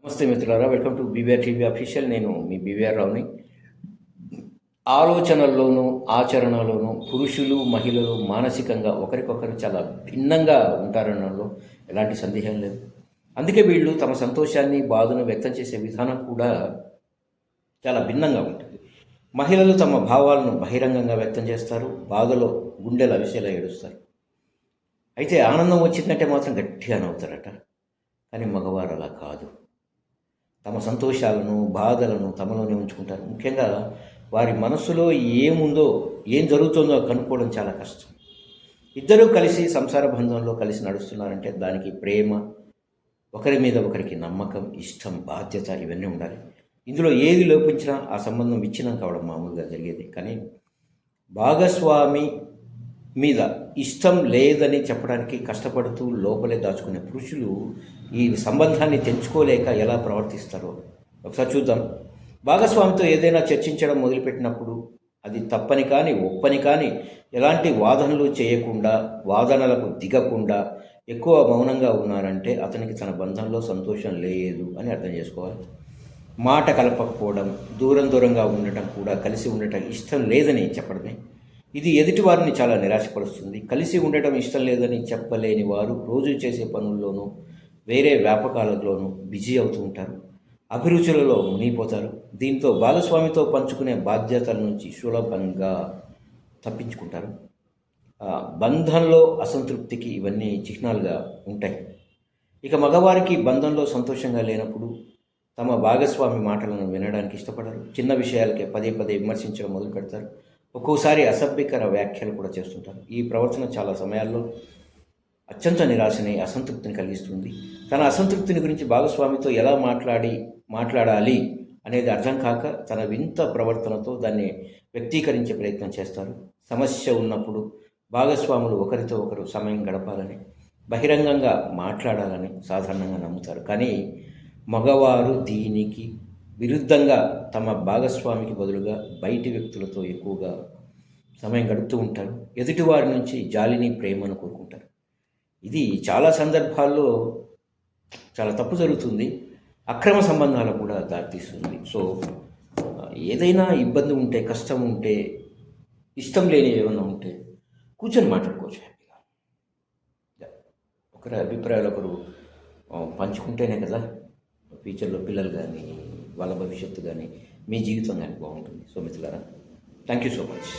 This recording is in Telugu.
నమస్తే మిత్రులారా, welcome to BVR TV official. నేను మీ బీవీఆర్ రావుని. ఆలోచనల్లోనూ ఆచరణలోనూ పురుషులు మహిళలు మానసికంగా ఒకరికొకరు చాలా భిన్నంగా ఉంటారనడంలో ఎలాంటి సందేహం లేదు. అందుకే వీళ్ళు తమ సంతోషాన్ని బాధను వ్యక్తం చేసే విధానం కూడా చాలా భిన్నంగా ఉంటుంది. మహిళలు తమ భావాలను బహిరంగంగా వ్యక్తం చేస్తారు, బాధలో గుండెల అవిసేలా ఏడుస్తారు. అయితే ఆనందం వచ్చిందంటే మాత్రం గట్టిగా నవ్వుతారట. కానీ మగవారు అలా కాదు. తమ సంతోషాలను బాధలను తమలోనే ఉంచుకుంటారు. ముఖ్యంగా వారి మనస్సులో ఏముందో ఏం జరుగుతుందో కనుక్కోవడం చాలా కష్టం. ఇద్దరూ కలిసి సంసార బంధంలో కలిసి నడుస్తున్నారంటే దానికి ప్రేమ, ఒకరి మీద ఒకరికి నమ్మకం, ఇష్టం, బాధ్యత ఇవన్నీ ఉండాలి. ఇందులో ఏది లోపించినా ఆ సంబంధం విచ్ఛిన్నం కావడం మామూలుగా జరిగేది. కానీ భాగస్వామి మీద ఇష్టం లేదని చెప్పడానికి కష్టపడుతూ లోపలే దాచుకునే పురుషులు ఈ సంబంధాన్ని తెంచుకోలేక ఎలా ప్రవర్తిస్తారో ఒకసారి చూద్దాం. భాగస్వామితో ఏదైనా చర్చించడం మొదలుపెట్టినప్పుడు అది తప్పని కానీ ఒప్పని కానీ ఎలాంటి వాదనలు చేయకుండా, వాదనలకు దిగకుండా ఎక్కువ మౌనంగా ఉన్నారంటే అతనికి తన బంధంలో సంతోషం లేదు అని అర్థం చేసుకోవాలి. మాట కలపకపోవడం, దూరంగా ఉండటం, కూడా కలిసి ఉండటం ఇష్టం లేదని చెప్పడమే. ఇది ఎదుటివారిని చాలా నిరాశపరుస్తుంది. కలిసి ఉండటం ఇష్టం లేదని చెప్పలేని వారు రోజు చేసే పనుల్లోనూ వేరే వ్యాపకాలలోనూ బిజీ అవుతూ ఉంటారు. అభిరుచులలో మునిగిపోతారు. దీంతో భాగస్వామితో పంచుకునే బాధ్యతల నుంచి సులభంగా తప్పించుకుంటారు. బంధంలో అసంతృప్తికి ఇవన్నీ చిహ్నాలుగా ఉంటాయి. ఇక మగవారికి బంధంలో సంతోషంగా లేనప్పుడు తమ భాగస్వామి మాటలను వినడానికి ఇష్టపడరు. చిన్న విషయాలకే పదే విమర్శించడం మొదలు పెడతారు. ఒక్కోసారి అసభ్యకర వ్యాఖ్యలు కూడా చేస్తుంటారు. ఈ ప్రవర్తన చాలా సమయాల్లో అత్యంత నిరాశని, అసంతృప్తిని కలిగిస్తుంది. తన అసంతృప్తిని గురించి భాగస్వామితో ఎలా మాట్లాడాలి అనేది అర్థం కాక తన వింత ప్రవర్తనతో దాన్ని వ్యక్తీకరించే ప్రయత్నం చేస్తారు. సమస్య ఉన్నప్పుడు భాగస్వాములు ఒకరితో ఒకరు సమయం గడపాలని, బహిరంగంగా మాట్లాడాలని సాధారణంగా నమ్ముతారు. కానీ మగవారు దీనికి విరుద్ధంగా తమ భాగస్వామికి బదులుగా బయటి వ్యక్తులతో ఎక్కువగా సమయం గడుపుతూ ఉంటారు. ఎదుటివారి నుంచి జాలిని, ప్రేమను కోరుకుంటారు. ఇది చాలా సందర్భాల్లో చాలా తప్పు జరుగుతుంది. అక్రమ సంబంధాలకు కూడా దారితీస్తుంది. సో ఏదైనా ఇబ్బంది ఉంటే, కష్టం ఉంటే, ఇష్టం లేని ఏమన్నా ఉంటే కూర్చొని మాట్లాడుకోవచ్చు హ్యాపీగా. ఒకరి అభిప్రాయాలు ఒకరు పంచుకుంటేనే కదా ఫ్యూచర్లో పిల్లలు కానీ, వాళ్ళ భవిష్యత్తు కానీ, మీ జీవితం కానీ బాగుంటుంది. సో మిత్రులారా, థ్యాంక్ యూ సో మచ్.